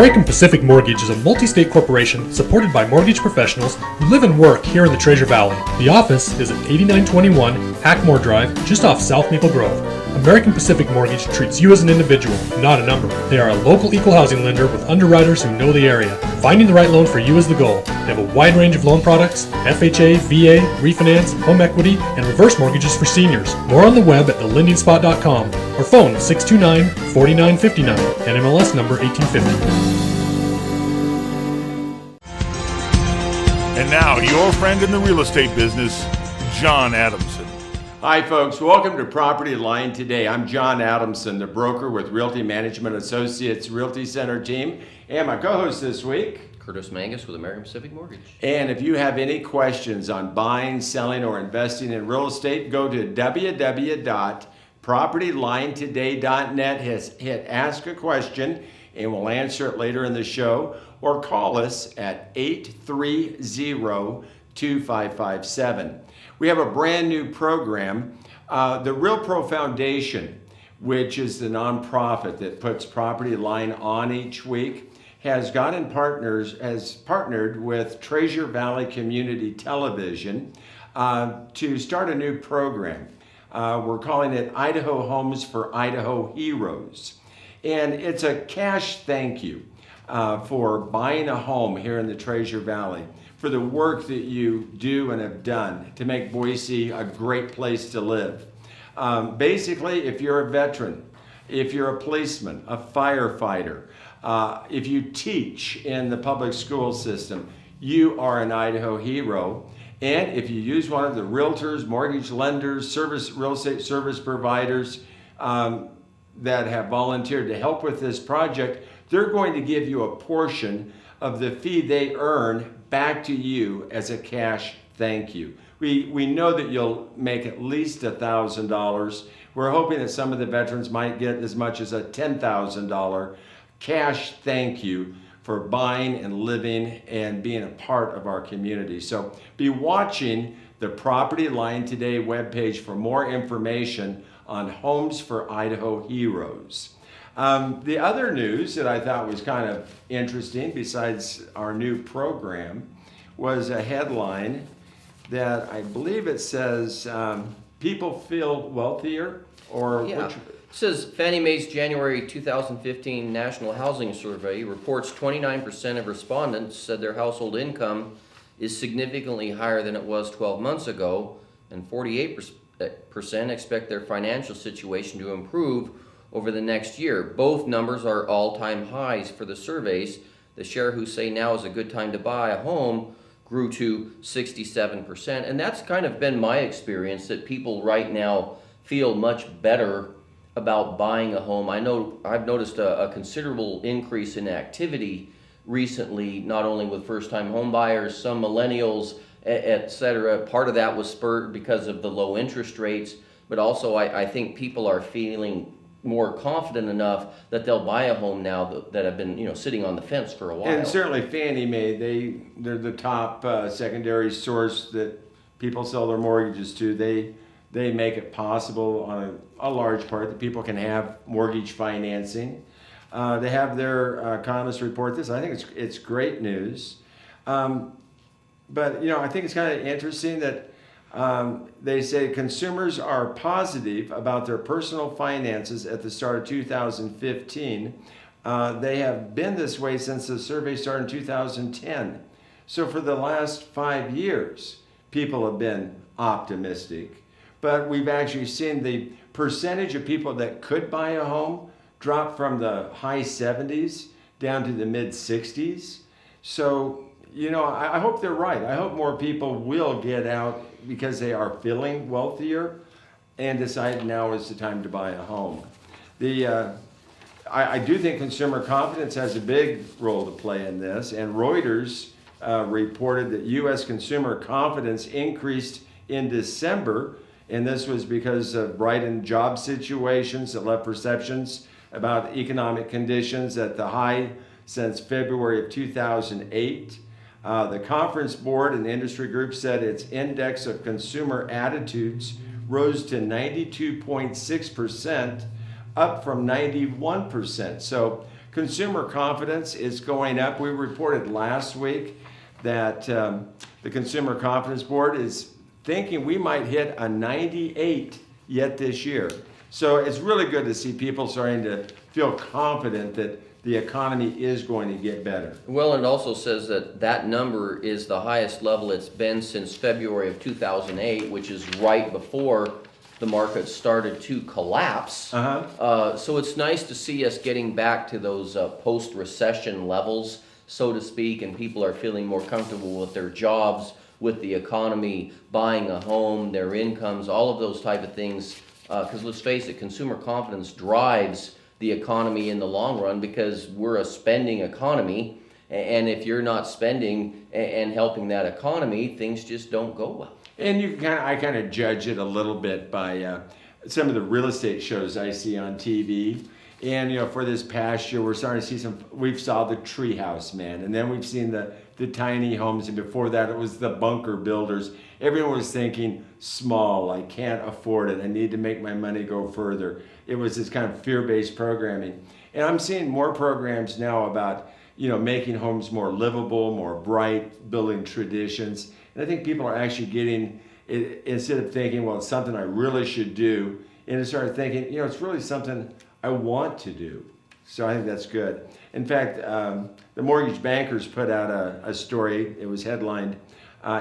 American Pacific Mortgage is a multi-state corporation supported by mortgage professionals who live and work here in the Treasure Valley. The office is at 8921 Hackmore Drive, just off South Maple Grove. American Pacific Mortgage treats you as an individual, not a number. They are a local equal housing lender with underwriters who know the area. Finding the right loan for you is the goal. They have a wide range of loan products: FHA, VA, refinance, home equity, and reverse mortgages for seniors. More on the web at thelendingsspot.com or phone 629-4959, NMLS number 1850. And now, your friend in the real estate business, John Adamson. Hi folks, welcome to Property Line Today. I'm John Adamson, the broker with Realty Management Associates Realty Center team, and my co-host this week, Curtis Mangus with American Pacific Mortgage. And if you have any questions on buying, selling, or investing in real estate, go to www.propertylinetoday.net, hit Ask a Question, and we'll answer it later in the show, or call us at 830-2557. We have a brand new program, the Real Pro Foundation, which is the nonprofit that puts Property Line on each week, has partnered with Treasure Valley Community Television to start a new program. We're calling it Idaho Homes for Idaho Heroes. And it's a cash thank you for buying a home here in the Treasure Valley, for the work that you do and have done to make Boise a great place to live. Basically, if you're a veteran, if you're a policeman, a firefighter, if you teach in the public school system, you are an Idaho hero. And if you use one of the realtors, mortgage lenders, real estate service providers that have volunteered to help with this project, they're going to give you a portion of the fee they earn back to you as a cash thank you. We know that you'll make at least $1,000. We're hoping that some of the veterans might get as much as a $10,000 cash thank you for buying and living and being a part of our community. So be watching the Property Line Today webpage for more information on Homes for Idaho Heroes. The other news that I thought was kind of interesting, besides our new program, was a headline that I believe it says, people feel wealthier, or yeah. It says Fannie Mae's January 2015 National Housing Survey reports 29% of respondents said their household income is significantly higher than it was 12 months ago, and 48% expect their financial situation to improve over the next year. Both numbers are all-time highs for the surveys. The share who say now is a good time to buy a home grew to 67%. And that's kind of been my experience, that people right now feel much better about buying a home. I know I've noticed a considerable increase in activity recently, not only with first-time home buyers, some millennials, etc. Part of that was spurred because of the low interest rates, but also I think people are feeling more confident enough that they'll buy a home now that have been, sitting on the fence for a while. And certainly Fannie Mae, they're the top secondary source that people sell their mortgages to. They make it possible on a large part that people can have mortgage financing. They have their economists report this. I think it's great news. But I think it's kind of interesting that they say consumers are positive about their personal finances at the start of 2015. They have been this way since the survey started in 2010. So for the last 5 years, people have been optimistic. But we've actually seen the percentage of people that could buy a home drop from the high 70s down to the mid 60s. So I hope they're right. I hope more people will get out because they are feeling wealthier and decide now is the time to buy a home. I do think consumer confidence has a big role to play in this, and Reuters reported that U.S. consumer confidence increased in December, and this was because of brightened job situations that left perceptions about economic conditions at the high since February of 2008. The Conference Board and industry group said its index of consumer attitudes rose to 92.6%, up from 91%. So consumer confidence is going up. We reported last week that the Consumer Confidence Board is thinking we might hit a 98 yet this year. So it's really good to see people starting to feel confident that the economy is going to get better. Well, it also says that that number is the highest level it's been since February of 2008, which is right before the market started to collapse. So it's nice to see us getting back to those post-recession levels, so to speak, and people are feeling more comfortable with their jobs, with the economy, buying a home, their incomes, all of those type of things. Because let's face it, consumer confidence drives the economy in the long run, because we're a spending economy, and if you're not spending and helping that economy, things just don't go well. And I kind of judge it a little bit by some of the real estate shows I see on TV. And for this past year, we're starting to see we saw the treehouse man, and then we've seen the tiny homes, and before that it was the bunker builders. Everyone was thinking small, I can't afford it, I need to make my money go further. It was this kind of fear-based programming. And I'm seeing more programs now about making homes more livable, more bright, building traditions. And I think people are actually getting it, instead of thinking, well, it's something I really should do, and to start thinking, it's really something I want to do. So I think that's good. In fact, the Mortgage Bankers put out a story. It was headlined,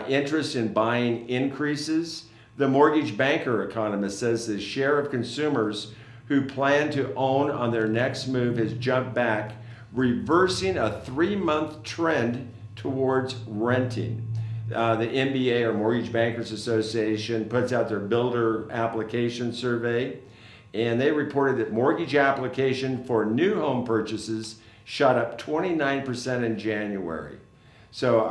Interest in Buying Increases. The Mortgage Banker economist says the share of consumers who plan to own on their next move has jumped back, reversing a 3-month trend towards renting. The MBA, or Mortgage Bankers Association, puts out their builder application survey, and they reported that mortgage application for new home purchases shot up 29% in January. So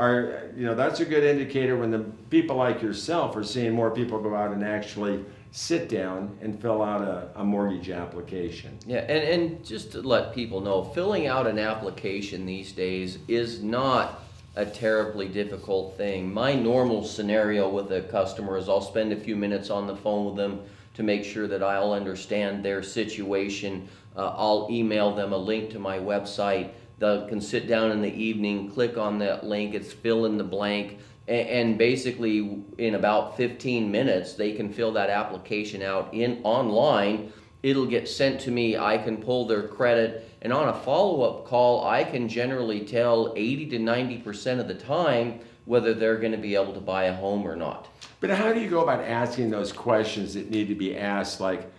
that's a good indicator when the people like yourself are seeing more people go out and actually sit down and fill out a mortgage application. Yeah, and just to let people know, filling out an application these days is not a terribly difficult thing. My normal scenario with a customer is I'll spend a few minutes on the phone with them to make sure that I'll understand their situation. I'll email them a link to my website. They can sit down in the evening, click on that link, it's fill in the blank, and basically in about 15 minutes they can fill that application out online. It'll get sent to me, I can pull their credit, and on a follow-up call I can generally tell 80 to 90% of the time whether they're going to be able to buy a home or not. But how do you go about asking those questions that need to be asked, like,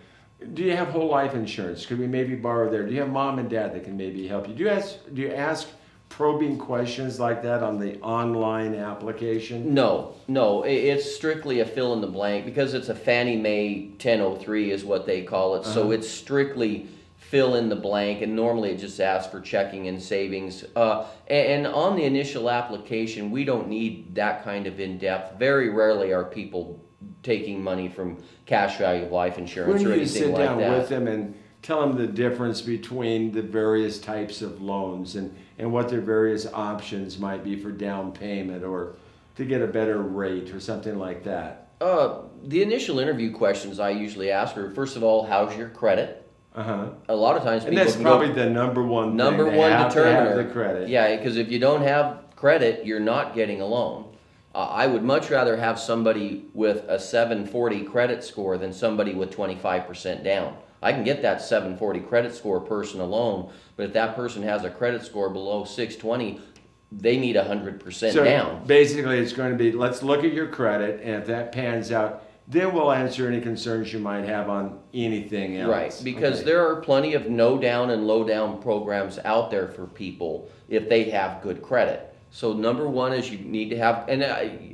do you have whole life insurance? Could we maybe borrow there? Do you have mom and dad that can maybe help you? Do you ask probing questions like that on the online application? No, it's strictly a fill in the blank, because it's a Fannie Mae 1003 is what they call it. So it's strictly fill in the blank, and normally it just asks for checking and savings. And on the initial application, we don't need that kind of in-depth. Very rarely are people taking money from cash value of life insurance or anything like that. When you sit down with them and tell them the difference between the various types of loans and what their various options might be for down payment or to get a better rate or something like that? The initial interview questions I usually ask are, first of all, how's your credit? A lot of times people and that's probably the number one determiner. To have the credit. Yeah, because if you don't have credit, you're not getting a loan. I would much rather have somebody with a 740 credit score than somebody with 25% down. I can get that 740 credit score person a loan, but if that person has a credit score below 620, they need 100% down. So basically it's going to be, let's look at your credit, and if that pans out, then we'll answer any concerns you might have on anything else. Right, because there are plenty of no down and low down programs out there for people if they have good credit. So number one is you need to have, and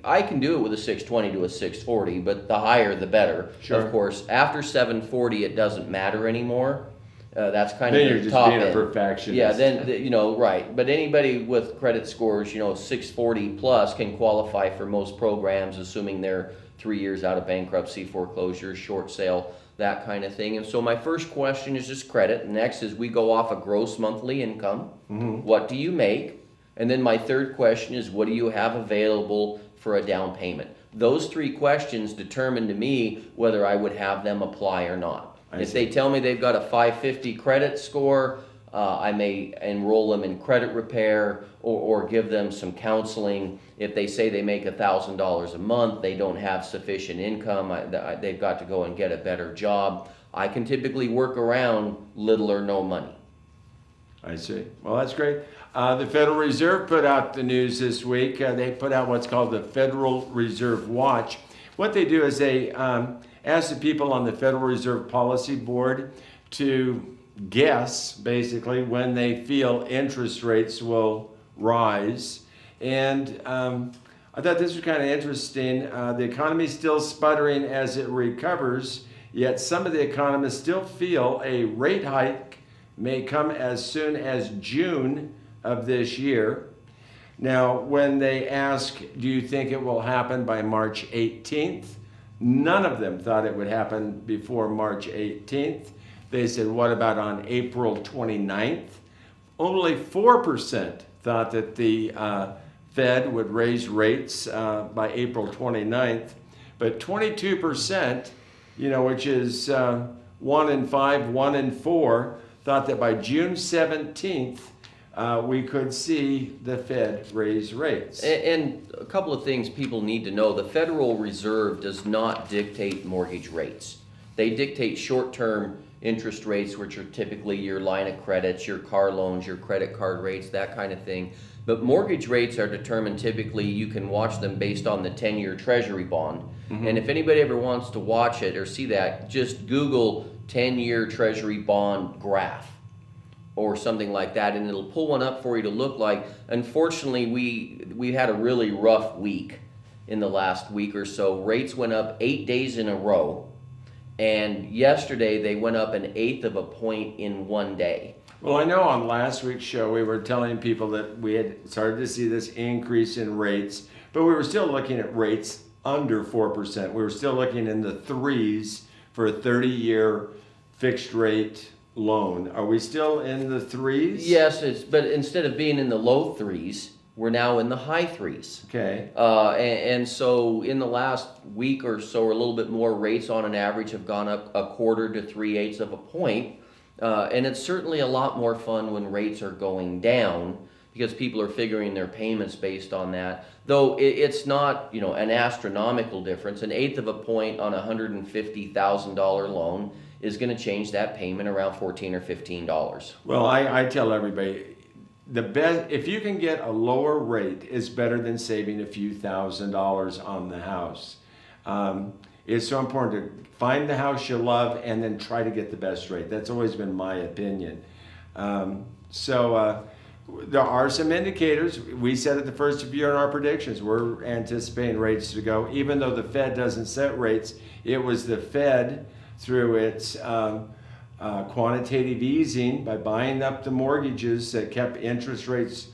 I can do it with a 620 to a 640, but the higher the better. Sure. Of course, after 740 it doesn't matter anymore. That's kind then of you're the just top being end. a perfectionist. Yeah, then right. But anybody with credit scores, 640 plus can qualify for most programs, assuming they're 3 years out of bankruptcy, foreclosure, short sale, that kind of thing. And so my first question is just credit. Next is we go off a gross monthly income. What do you make? And then my third question is, what do you have available for a down payment? Those three questions determine to me whether I would have them apply or not. If they tell me they've got a 550 credit score, I may enroll them in credit repair or give them some counseling. If they say they make $1,000 a month, they don't have sufficient income, they've got to go and get a better job. I can typically work around little or no money. I see. Well, that's great. The Federal Reserve put out the news this week. They put out what's called the Federal Reserve Watch. What they do is they ask the people on the Federal Reserve Policy Board to guess, basically, when they feel interest rates will rise. And I thought this was kind of interesting. The economy is still sputtering as it recovers, yet some of the economists still feel a rate hike may come as soon as June of this year. Now, when they ask, do you think it will happen by March 18th? None of them thought it would happen before March 18th. They said, what about on April 29th? Only 4% thought that the Fed would raise rates by April 29th, but 22%, which is 1 in 5, 1 in 4, thought that by June 17th, we could see the Fed raise rates. And a couple of things people need to know. The Federal Reserve does not dictate mortgage rates. They dictate short-term interest rates, which are typically your line of credits, your car loans, your credit card rates, that kind of thing. But mortgage rates are determined typically, you can watch them based on the 10-year Treasury bond. Mm-hmm. And if anybody ever wants to watch it or see that, just Google 10-year Treasury bond graph or something like that, and it'll pull one up for you to look like. Unfortunately, we had a really rough week in the last week or so. Rates went up 8 days in a row. And yesterday, they went up 1/8 of a point in 1 day. Well, I know on last week's show, we were telling people that we had started to see this increase in rates, but we were still looking at rates under 4%. We were still looking in the 3s for a 30-year fixed rate loan. Are we still in the 3s? Yes, but instead of being in the low 3s, we're now in the high 3s. Okay. And so in the last week or so, or a little bit more, rates on an average have gone up 1/4 to 3/8 of a point. And it's certainly a lot more fun when rates are going down because people are figuring their payments based on that. Though it's not, an astronomical difference. 1/8 of a point on a $150,000 loan is going to change that payment around $14 or $15. Well, I tell everybody, the best, if you can get a lower rate, is better than saving a few $1,000s on the house. It's so important to find the house you love and then try to get the best rate. That's always been my opinion. There are some indicators. We said at the first of the year in our predictions, we're anticipating rates to go. Even though the Fed doesn't set rates, it was the Fed through its quantitative easing by buying up the mortgages that kept interest rates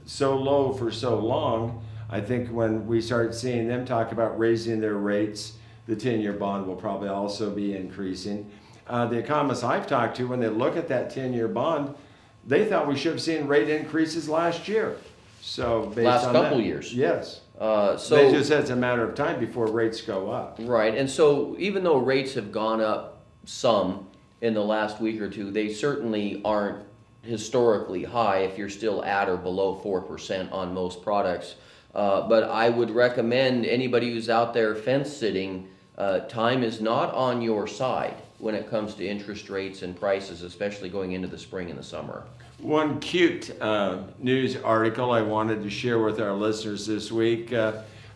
so low for so long. I think when we start seeing them talk about raising their rates, the 10-year bond will probably also be increasing. The economists I've talked to, when they look at that 10-year bond, they thought we should have seen rate increases last year. So based last on couple that, years. Yes. So they just said it's a matter of time before rates go up. Right, and so even though rates have gone up some in the last week or two, they certainly aren't historically high if you're still at or below 4% on most products. But I would recommend anybody who's out there fence sitting, time is not on your side when it comes to interest rates and prices, especially going into the spring and the summer. One cute news article I wanted to share with our listeners this week.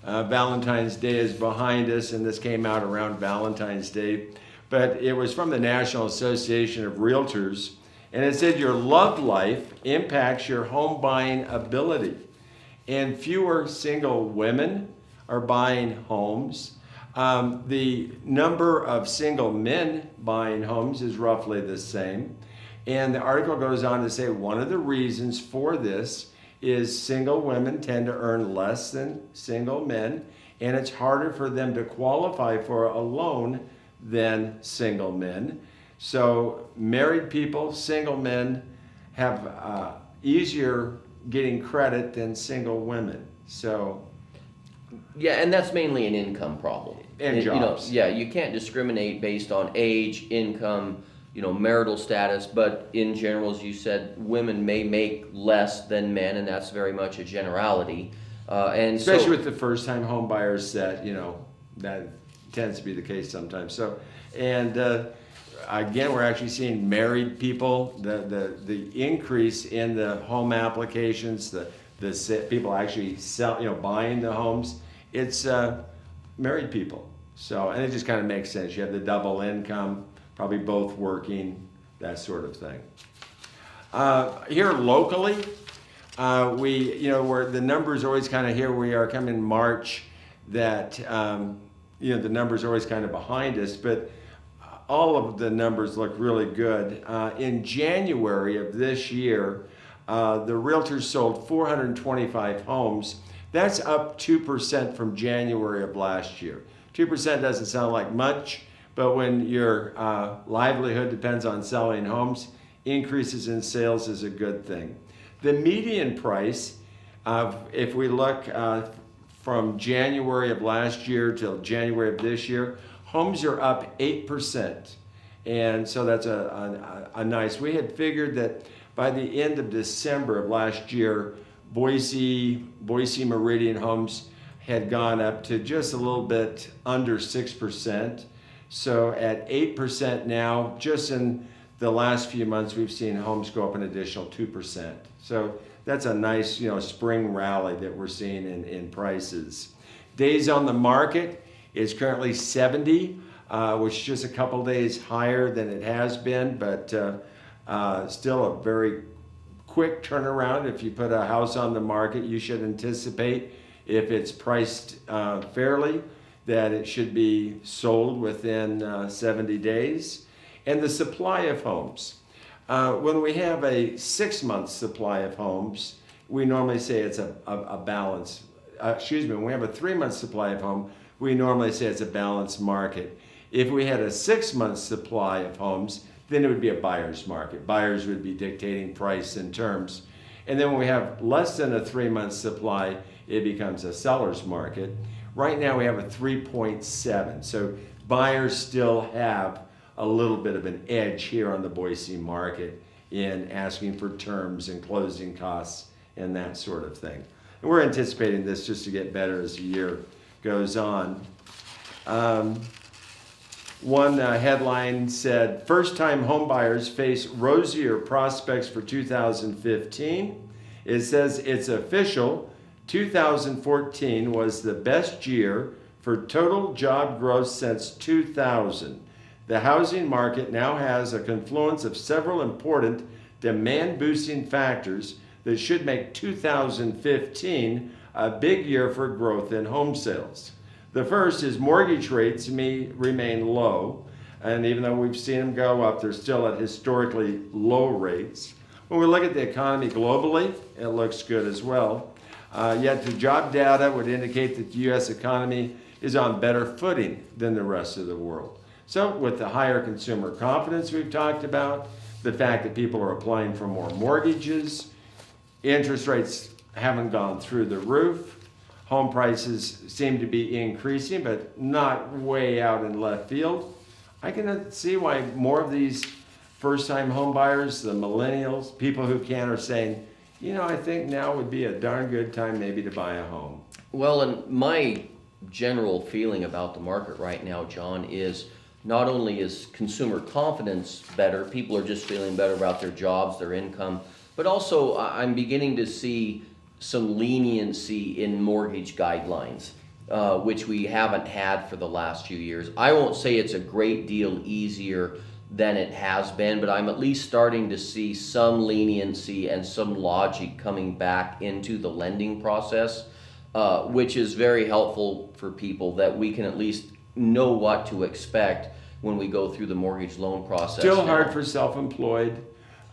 Valentine's Day is behind us, and this came out around Valentine's Day. But it was from the National Association of Realtors, and it said your love life impacts your home buying ability. And fewer single women are buying homes. The number of single men buying homes is roughly the same. And the article goes on to say one of the reasons for this is single women tend to earn less than single men, and it's harder for them to qualify for a loan than single men. So married people, single men, have easier getting credit than single women. So yeah, and that's mainly an income problem. And jobs. You can't discriminate based on age, income, marital status, but in general, as you said, women may make less than men, and that's very much a generality. And especially so, with the first-time home buyers, that that tends to be the case sometimes. So, and again, we're actually seeing married people. The increase in the home applications, the people actually buying the homes. It's married people. So, and it just kind of makes sense. You have the double income, probably both working, that sort of thing. Here locally, where the numbers always kind of, here we are coming March, that the numbers are always kind of behind us, but all of the numbers look really good. In January of this year, the realtors sold 425 homes. That's up 2% from January of last year. 2% doesn't sound like much, but when your livelihood depends on selling homes, increases in sales is a good thing. The median price, if we look from January of last year till January of this year, homes are up 8%. And so that's a nice, we had figured that by the end of December of last year, Boise Meridian homes had gone up to just a little bit under 6%. So at 8% now, just in the last few months, we've seen homes go up an additional 2%. So that's a nice, spring rally that we're seeing in prices. Days on the market is currently 70, which is just a couple days higher than it has been, but still a very quick turnaround. If you put a house on the market, you should anticipate, if it's priced fairly, that it should be sold within 70 days. And the supply of homes. When we have a 6-month supply of homes, we normally say it's a balance. When we have a 3-month supply of home, we normally say it's a balanced market. If we had a 6-month supply of homes, then it would be a buyer's market. Buyers would be dictating price and terms. And then when we have less than a 3-month supply, it becomes a seller's market. Right now we have a 3.7. So buyers still have a little bit of an edge here on the Boise market in asking for terms and closing costs and that sort of thing. And we're anticipating this just to get better as the year goes on. One headline said, first-time homebuyers face rosier prospects for 2015. It says it's official. 2014 was the best year for total job growth since 2000. The housing market now has a confluence of several important demand-boosting factors that should make 2015 a big year for growth in home sales. The first is mortgage rates may remain low, and even though we've seen them go up, they're still at historically low rates. When we look at the economy globally, it looks good as well. Yet the job data would indicate that the U.S. economy is on better footing than the rest of the world. So with the higher consumer confidence we've talked about, the fact that people are applying for more mortgages, interest rates haven't gone through the roof, home prices seem to be increasing, but not way out in left field. I can see why more of these first-time home buyers, the millennials, people who can, are saying, I think now would be a darn good time maybe to buy a home. Well, and my general feeling about the market right now, John, is not only is consumer confidence better, people are just feeling better about their jobs, their income, but also I'm beginning to see some leniency in mortgage guidelines, which we haven't had for the last few years. I won't say it's a great deal easier than it has been, but I'm at least starting to see some leniency and some logic coming back into the lending process, which is very helpful for people, that we can at least know what to expect when we go through the mortgage loan process. Still hard for self-employed.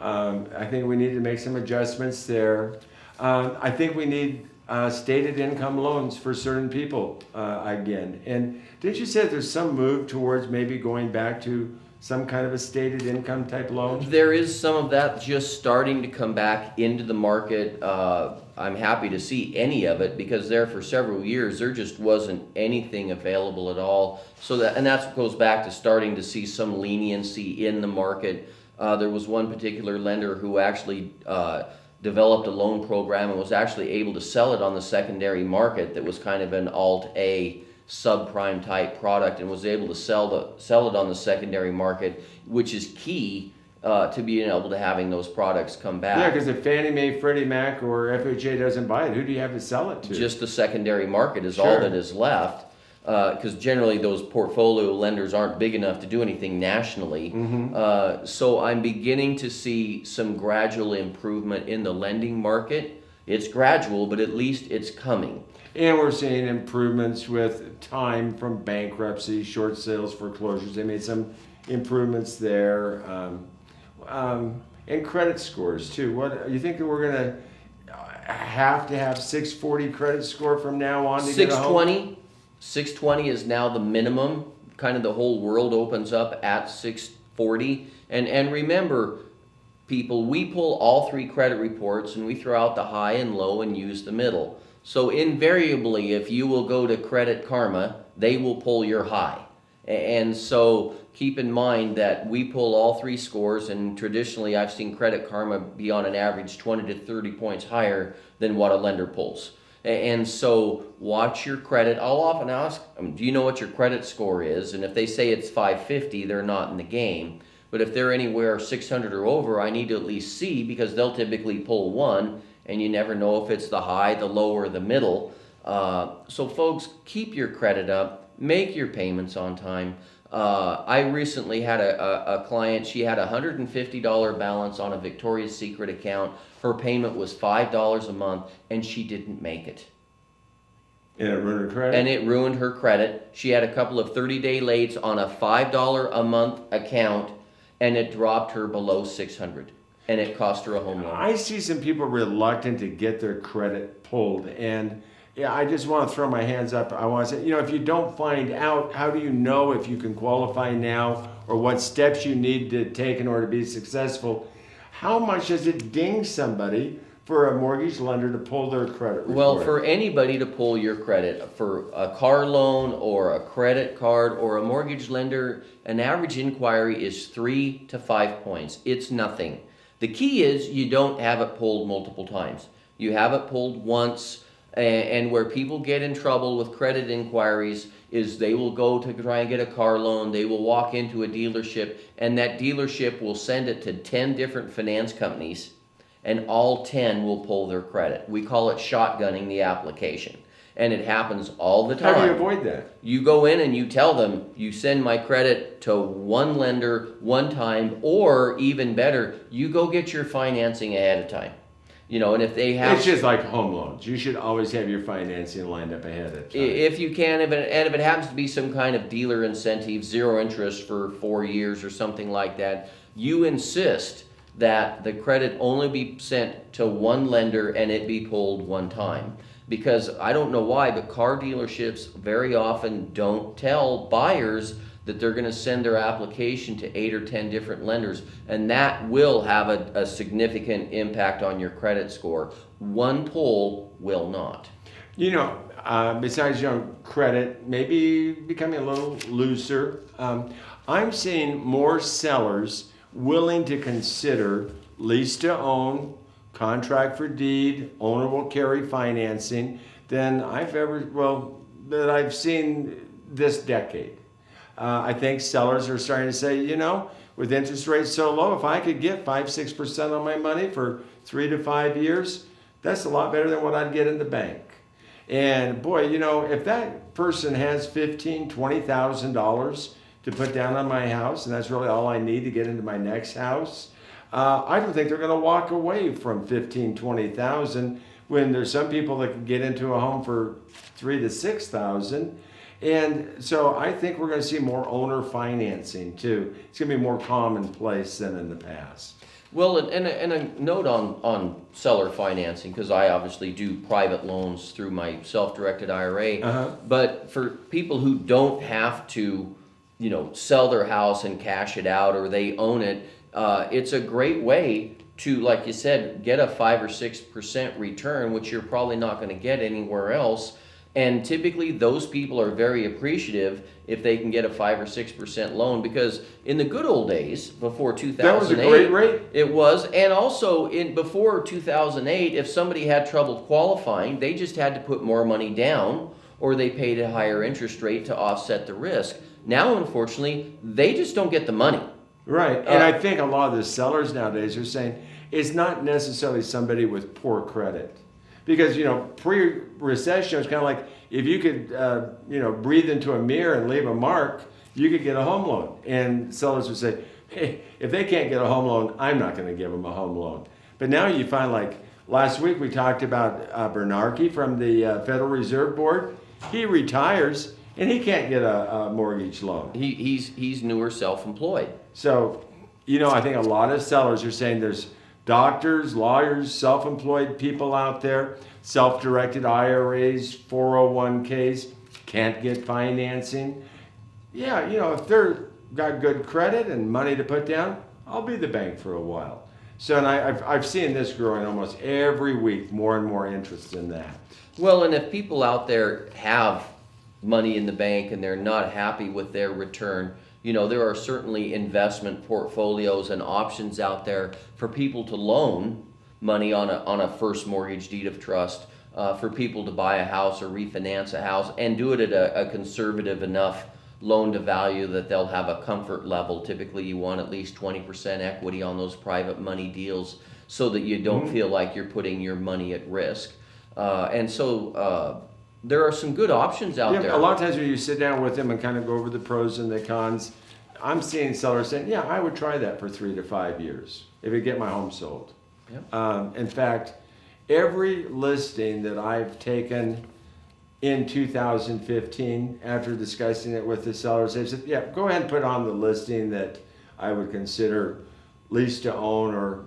I think we need to make some adjustments there. I think we need stated income loans for certain people again. And didn't you say there's some move towards maybe going back to some kind of a stated income type loan? There is some of that just starting to come back into the market. I'm happy to see any of it, because there for several years there just wasn't anything available at all. So that goes back to starting to see some leniency in the market. There was one particular lender who actually developed a loan program and was actually able to sell it on the secondary market that was kind of an Alt-A subprime type product, and was able to sell it on the secondary market, which is key to being able to having those products come back. Yeah, because if Fannie Mae, Freddie Mac, or FHA doesn't buy it, who do you have to sell it to? Just the secondary market is all that is left, because generally those portfolio lenders aren't big enough to do anything nationally. So I'm beginning to see some gradual improvement in the lending market. It's gradual, but at least it's coming. And we're seeing improvements with time from bankruptcy, short sales, foreclosures. They made some improvements there. And credit scores too. What you think that we're gonna have to have 640 credit score from now on to get a home? 620 is now the minimum. Kind of the whole world opens up at 640. And remember, people, we pull all 3 credit reports and we throw out the high and low and use the middle. So invariably, if you will go to Credit Karma, they will pull your high. And so keep in mind that we pull all 3 scores, and traditionally I've seen Credit Karma be on an average 20 to 30 points higher than what a lender pulls. And so watch your credit. I'll often ask them, do you know what your credit score is? And if they say it's 550, they're not in the game. But if they're anywhere 600 or over, I need to at least see, because they'll typically pull 1, and you never know if it's the high, the low, or the middle. So folks, keep your credit up, make your payments on time. I recently had a client, she had a $150 balance on a Victoria's Secret account. Her payment was $5 a month, and she didn't make it. And it ruined her credit? And it ruined her credit. She had a couple of 30-day lates on a $5 a month account, and it dropped her below $600. And it cost her a home loan. I see some people reluctant to get their credit pulled, and yeah, I just want to throw my hands up. I want to say, if you don't find out, how do you know if you can qualify now, or what steps you need to take in order to be successful? How much does it ding somebody for a mortgage lender to pull their credit report? Well, for anybody to pull your credit, for a car loan or a credit card or a mortgage lender, an average inquiry is 3 to 5 points. It's nothing. The key is you don't have it pulled multiple times. You have it pulled once, and where people get in trouble with credit inquiries is they will go to try and get a car loan, they will walk into a dealership, and that dealership will send it to 10 different finance companies, and all 10 will pull their credit. We call it shotgunning the application. And it happens all the time. How do you avoid that? You go in and you tell them, you send my credit to one lender one time, or even better, you go get your financing ahead of time. And if they have... It's just like home loans. You should always have your financing lined up ahead of time. If you can, and if it happens to be some kind of dealer incentive, 0 interest for 4 years or something like that, you insist that the credit only be sent to one lender and it be pulled one time. Because I don't know why, but car dealerships very often don't tell buyers that they're going to send their application to 8 or 10 different lenders, and that will have a significant impact on your credit score. One pull will not. Besides credit, maybe becoming a little looser, I'm seeing more sellers willing to consider lease to own, contract for deed, owner will carry financing than that I've seen this decade. I think sellers are starting to say, with interest rates so low, if I could get 5-6% on my money for 3 to 5 years, that's a lot better than what I'd get in the bank. And boy, if that person has $15,000, $20,000 to put down on my house, and that's really all I need to get into my next house, I don't think they're going to walk away from $15,000, $20,000 when there's some people that can get into a home for $3,000 to $6,000. And so I think we're going to see more owner financing too. It's going to be more commonplace than in the past. Well, and a note on seller financing, because I obviously do private loans through my self-directed IRA. But for people who don't have to, sell their house and cash it out, or they own it, it's a great way to, like you said, get a 5 or 6% return, which you're probably not going to get anywhere else. And typically those people are very appreciative if they can get a 5 or 6% loan, because in the good old days before 2008, That was a great rate. it was. And also before 2008, if somebody had trouble qualifying, they just had to put more money down, or they paid a higher interest rate to offset the risk. Now, unfortunately, they just don't get the money. Right. And I think a lot of the sellers nowadays are saying it's not necessarily somebody with poor credit. Because, pre-recession, it's kind of like if you could, breathe into a mirror and leave a mark, you could get a home loan. And sellers would say, hey, if they can't get a home loan, I'm not going to give them a home loan. But now you find, like last week we talked about Bernanke from the Federal Reserve Board. He retires and he can't get a mortgage loan. He's newer self-employed. So, I think a lot of sellers are saying there's doctors, lawyers, self-employed people out there, self-directed IRAs, 401ks, can't get financing. Yeah, if they're got good credit and money to put down, I'll be the bank for a while. So, and I've seen this growing almost every week, more and more interest in that. Well, and if people out there have money in the bank and they're not happy with their return, there are certainly investment portfolios and options out there for people to loan money on a first mortgage deed of trust, for people to buy a house or refinance a house and do it at a conservative enough loan to value that they'll have a comfort level. Typically you want at least 20% equity on those private money deals so that you don't feel like you're putting your money at risk. And so there are some good options out there. A lot of times when you sit down with them and kind of go over the pros and the cons, I'm seeing sellers saying, yeah, I would try that for 3 to 5 years if it get my home sold. Yep. In fact, every listing that I've taken in 2015, after discussing it with the sellers, they said, yeah, go ahead and put on the listing that I would consider lease to own or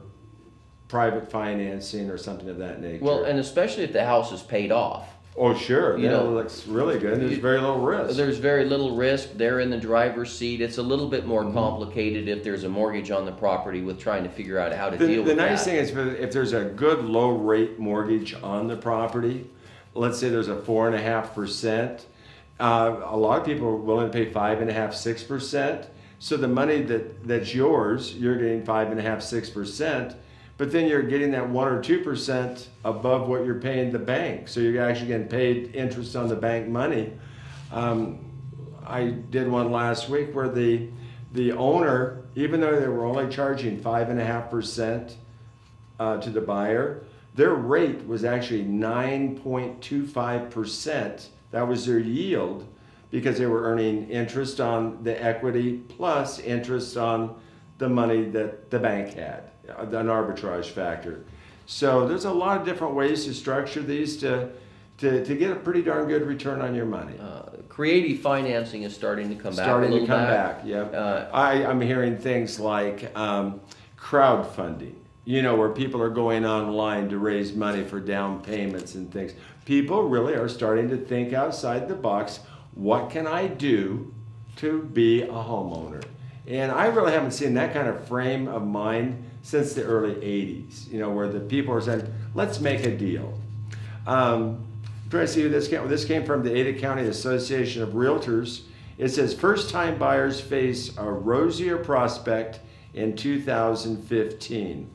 private financing or something of that nature. Well, and especially if the house is paid off. Oh, sure. It looks really good. There's very little risk. There's very little risk. They're in the driver's seat. It's a little bit more complicated if there's a mortgage on the property with trying to figure out how to deal with that. The nice thing is if there's a good low rate mortgage on the property, let's say there's a 4.5%, a lot of people are willing to pay 5.5%, 6%. So the money that's yours, you're getting 5.5%, 6%. But then you're getting that 1 or 2% above what you're paying the bank. So you're actually getting paid interest on the bank money. I did one last week where the owner, even though they were only charging 5.5% to the buyer, their rate was actually 9.25%. That was their yield because they were earning interest on the equity plus interest on the money that the bank had. An arbitrage factor. So there's a lot of different ways to structure these to get a pretty darn good return on your money. Creative financing is starting to come back. Yeah. I'm hearing things like crowdfunding, where people are going online to raise money for down payments and things. People really are starting to think outside the box. What can I do to be a homeowner? And I really haven't seen that kind of frame of mind since the early 80s, where the people are saying, let's make a deal. Trying to see who this came. This came from the Ada County Association of Realtors. It says, first-time buyers face a rosier prospect in 2015.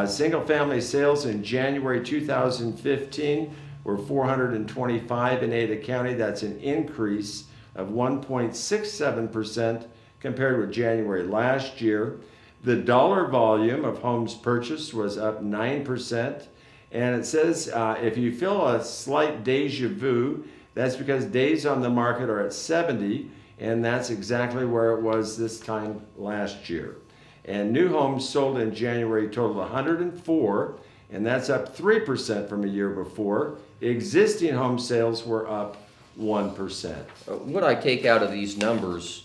Single-family sales in January 2015 were 425 in Ada County. That's an increase of 1.67% compared with January last year. The dollar volume of homes purchased was up 9%. And it says if you feel a slight deja vu, that's because days on the market are at 70, and that's exactly where it was this time last year. And new homes sold in January totaled 104, and that's up 3% from a year before. Existing home sales were up 1%. What I take out of these numbers,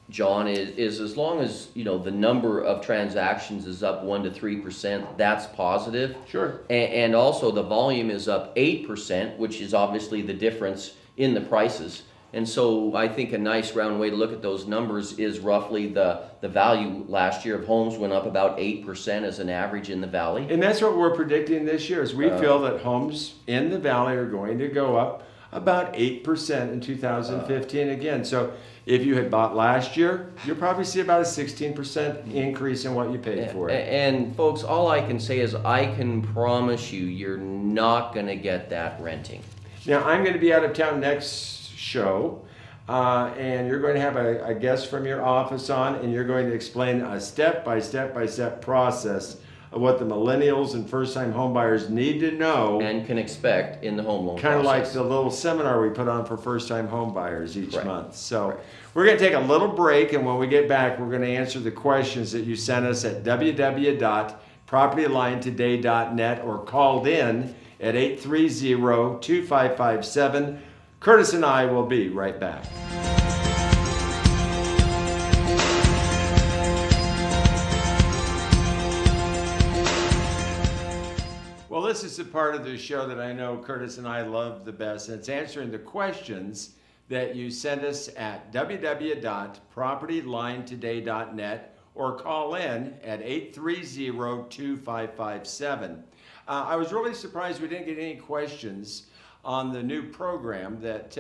John, is as long as the number of transactions is up 1 to 3%, that's positive. Sure. And also the volume is up 8%, which is obviously the difference in the prices. And so I think a nice round way to look at those numbers is roughly the value last year of homes went up about 8% as an average in the valley. And that's what we're predicting this year, is we feel that homes in the valley are going to go up about 8% in 2015 again. So if you had bought last year, you'll probably see about a 16% increase in what you paid for it. And folks, all I can say is I can promise you, you're not going to get that renting. Now, I'm going to be out of town next show, and you're going to have a guest from your office on, and you're going to explain a step-by-step process of what the millennials and first-time homebuyers need to know. And can expect in the home loan Kind of like process. the little seminar we put on for first-time homebuyers each Right. month. So Right. we're going to take a little break, and when we get back, we're going to answer the questions that you sent us at www.propertylinetoday.net or called in at 830-2557. Curtis and I will be right back. Well, this is the part of the show that I know Curtis and I love the best, and it's answering the questions that you send us at www.propertylinetoday.net or call in at 830-2557. I was really surprised we didn't get any questions on the new program that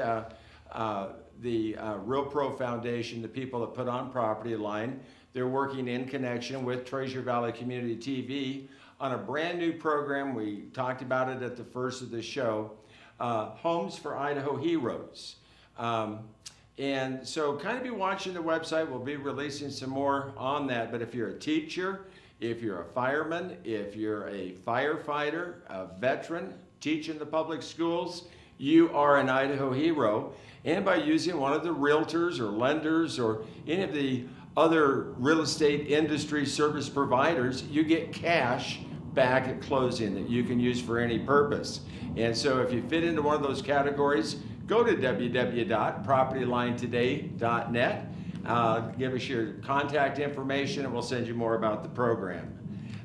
the Real Pro Foundation, the people that put on Property Line, they're working in connection with Treasure Valley Community TV on a brand new program. We talked about it at the first of the show, Homes for Idaho Heroes. And so kind of be watching the website. We'll be releasing some more on that. But if you're a teacher, if you're a fireman, if you're a firefighter, a veteran, teaching the public schools, you are an Idaho hero. And by using one of the realtors or lenders or any of the other real estate industry service providers, you get cash back at closing that you can use for any purpose. And so if you fit into one of those categories, go to www.propertylinetoday.net. Give us your contact information and we'll send you more about the program.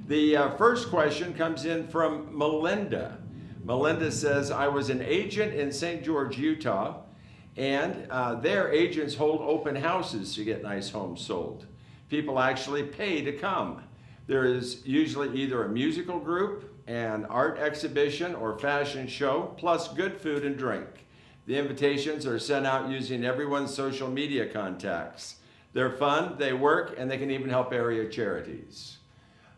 The first question comes in from Melinda. Melinda says, I was an agent in St. George, Utah, and their agents hold open houses to get nice homes sold. People actually pay to come. There is usually either a musical group, an art exhibition, or fashion show, plus good food and drink. The invitations are sent out using everyone's social media contacts. They're fun, they work, and they can even help area charities.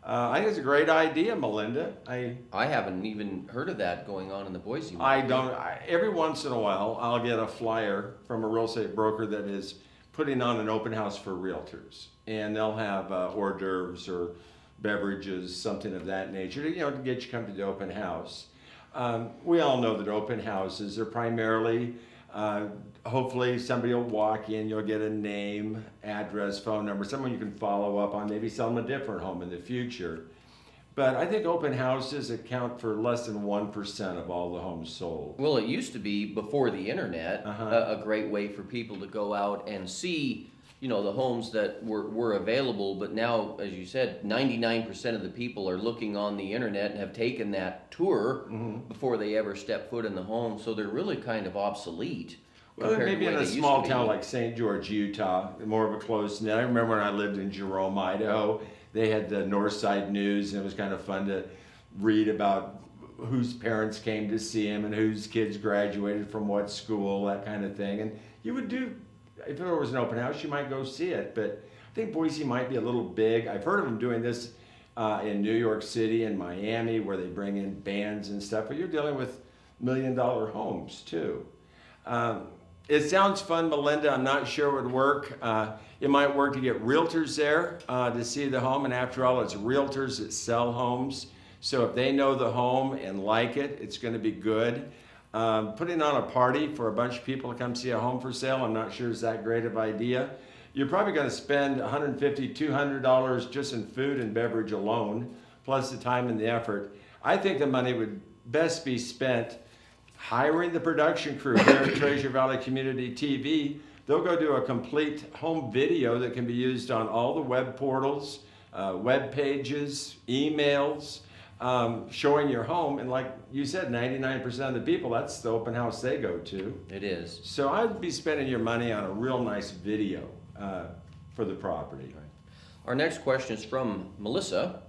I think it's a great idea, Melinda. I haven't even heard of that going on in the Boise I market. every once in a while, I'll get a flyer from a real estate broker that is putting on an open house for realtors. And they'll have hors d'oeuvres or beverages, something of that nature, to get you come to the open house. We all know that open houses are primarily, hopefully somebody will walk in, you'll get a name, address, phone number, someone you can follow up on, maybe sell them a different home in the future. But I think open houses account for less than 1% of all the homes sold. Well, it used to be, before the internet, a great way for people to go out and see, the homes that were available. But now, as you said, 99% of the people are looking on the internet and have taken that tour before they ever step foot in the home. So they're really kind of obsolete. Well, maybe in a small town like St. George, Utah, more of a close knit. I remember when I lived in Jerome, Idaho, they had the Northside News, and it was kind of fun to read about whose parents came to see him and whose kids graduated from what school, that kind of thing. And you would do, if there was an open house, you might go see it. But I think Boise might be a little big. I've heard of them doing this in New York City and Miami, where they bring in bands and stuff. But you're dealing with $1 million homes too. It sounds fun, Melinda. I'm not sure it would work. It might work to get realtors there to see the home. And after all, it's realtors that sell homes. So if they know the home and like it, it's going to be good. Putting on a party for a bunch of people to come see a home for sale, I'm not sure is that great of an idea. You're probably going to spend $150, $200 just in food and beverage alone, plus the time and the effort. I think the money would best be spent hiring the production crew here at Treasure Valley Community TV. They'll go do a complete home video that can be used on all the web portals, web pages, emails. showing your home. And like you said, 99% of the people, that's the open house they go to. It is. So I'd be spending your money on a real nice video for the property. Our next question is from Melissa.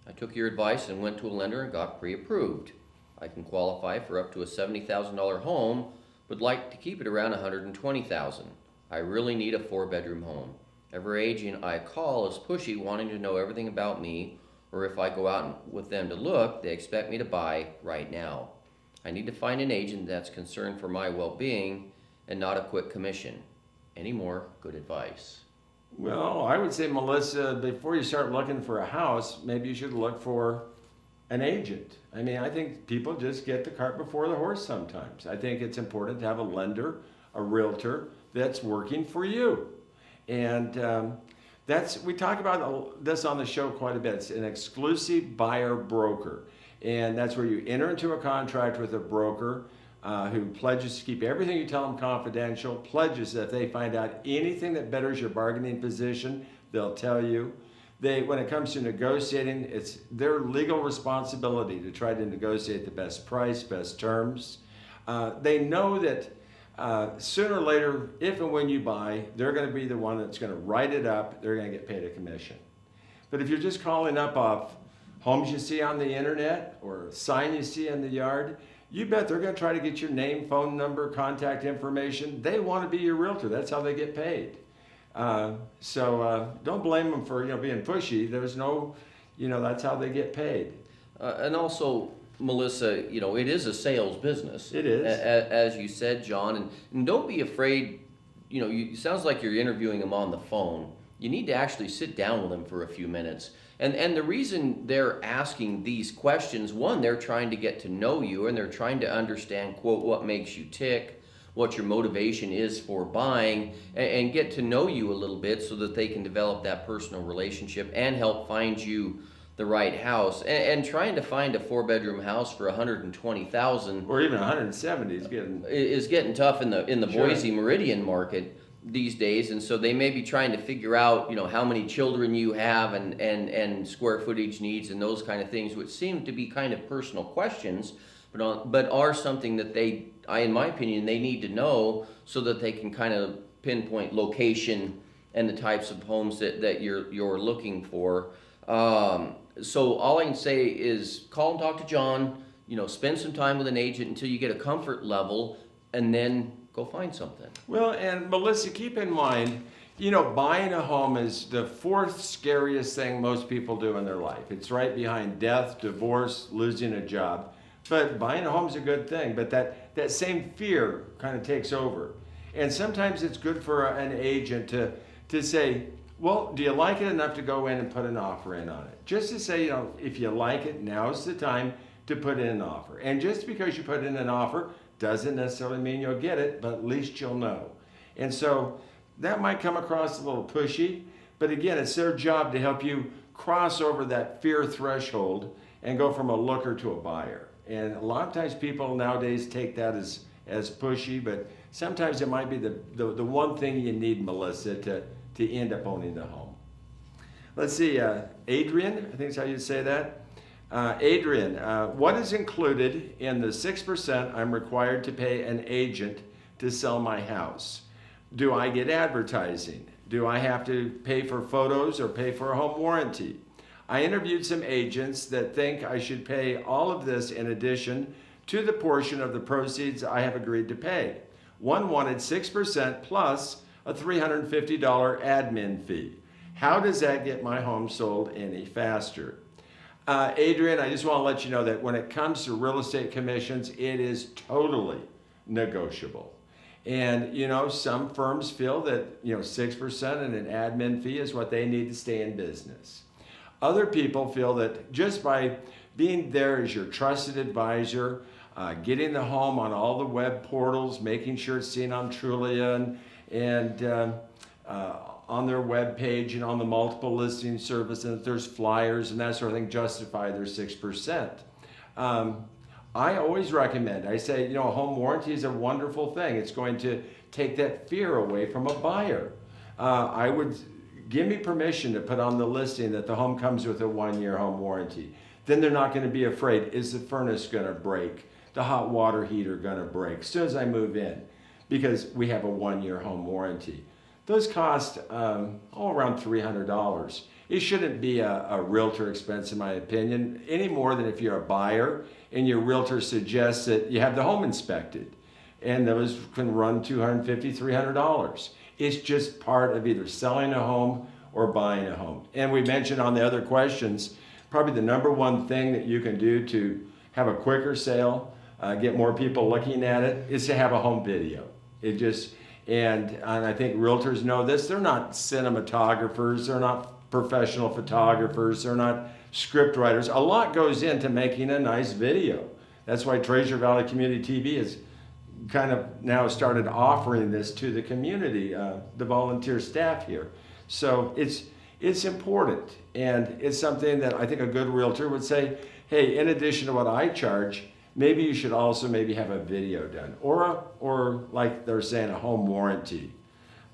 I took your advice and went to a lender and got pre-approved. I can qualify for up to a $70,000 home, but like to keep it around $120,000. I really need a 4-bedroom home. Every agent I call is pushy, wanting to know everything about me, or if I go out with them to look, they expect me to buy right now. I need to find an agent that's concerned for my well-being and not a quick commission. Any more good advice? Well, I would say, Melissa, before you start looking for a house, maybe you should look for an agent. I mean, I think people just get the cart before the horse sometimes. I think it's important to have a lender, a realtor that's working for you. And we talk about this on the show quite a bit. It's an exclusive buyer broker. And that's where you enter into a contract with a broker who pledges to keep everything you tell them confidential, pledges that if they find out anything that betters your bargaining position, they'll tell you. When it comes to negotiating, it's their legal responsibility to try to negotiate the best price, best terms. They know that sooner or later, if and when you buy, they're going to be the one that's going to write it up. They're going to get paid a commission. But if you're just calling up off homes you see on the internet or a sign you see in the yard, you bet they're going to try to get your name, phone number, contact information. They want to be your realtor. That's how they get paid. So don't blame them for being pushy. There's no, that's how they get paid. And also, Melissa, it is a sales business. It is. As you said, John, and don't be afraid. It sounds like you're interviewing them on the phone. You need to actually sit down with them for a few minutes. And the reason they're asking these questions, one, they're trying to get to know you, and they're trying to understand, quote, what makes you tick, what your motivation is for buying, and get to know you a little bit so that they can develop that personal relationship and help find you the right house. And trying to find a 4-bedroom house for $120,000 or even 170 is getting tough in the Sure. Boise Meridian market these days. And so they may be trying to figure out how many children you have and square footage needs and those kind of things, which seem to be kind of personal questions, but are something that in my opinion, they need to know so that they can kind of pinpoint location and the types of homes that you're looking for. So all I can say is call and talk to John, spend some time with an agent until you get a comfort level, and then go find something. Well, and Melissa, keep in mind, buying a home is the 4th scariest thing most people do in their life. It's right behind death, divorce, losing a job. But buying a home is a good thing, but that same fear kind of takes over. And sometimes it's good for an agent to say, well, do you like it enough to go in and put an offer in on it? Just to say, if you like it, now's the time to put in an offer. And just because you put in an offer doesn't necessarily mean you'll get it, but at least you'll know. And so that might come across a little pushy, but again, it's their job to help you cross over that fear threshold and go from a looker to a buyer. And a lot of times people nowadays take that as pushy, but sometimes it might be the one thing you need, Melissa, to end up owning the home. Let's see, Adrian, I think is how you say that. Adrian, what is included in the 6% I'm required to pay an agent to sell my house? Do I get advertising? Do I have to pay for photos or pay for a home warranty? I interviewed some agents that think I should pay all of this in addition to the portion of the proceeds I have agreed to pay. One wanted 6% plus a $350 admin fee. How does that get my home sold any faster? Adrian, I just want to let you know that when it comes to real estate commissions, it is totally negotiable. And, some firms feel that, 6% and an admin fee is what they need to stay in business. Other people feel that just by being there as your trusted advisor, getting the home on all the web portals, making sure it's seen on Trulia and on their web page and on the multiple listing service, and that there's flyers and that sort of thing, justify their 6%. I always recommend, I say, a home warranty is a wonderful thing. It's going to take that fear away from a buyer. Give me permission to put on the listing that the home comes with a 1-year home warranty, then they're not going to be afraid. Is the furnace going to break? The hot water heater going to break as soon as I move in? Because we have a 1-year home warranty. Those cost all around $300. It shouldn't be a realtor expense, in my opinion, any more than if you're a buyer and your realtor suggests that you have the home inspected. And those can run $250, $300. It's just part of either selling a home or buying a home. And we mentioned on the other questions, probably the number one thing that you can do to have a quicker sale, get more people looking at it, is to have a home video. And I think realtors know this. They're not cinematographers. They're not professional photographers. They're not script writers. A lot goes into making a nice video. That's why Treasure Valley Community TV has kind of now started offering this to the community, the volunteer staff here. So it's important, and it's something that I think a good realtor would say, hey, in addition to what I charge, maybe you should also maybe have a video done, or like they're saying, a home warranty.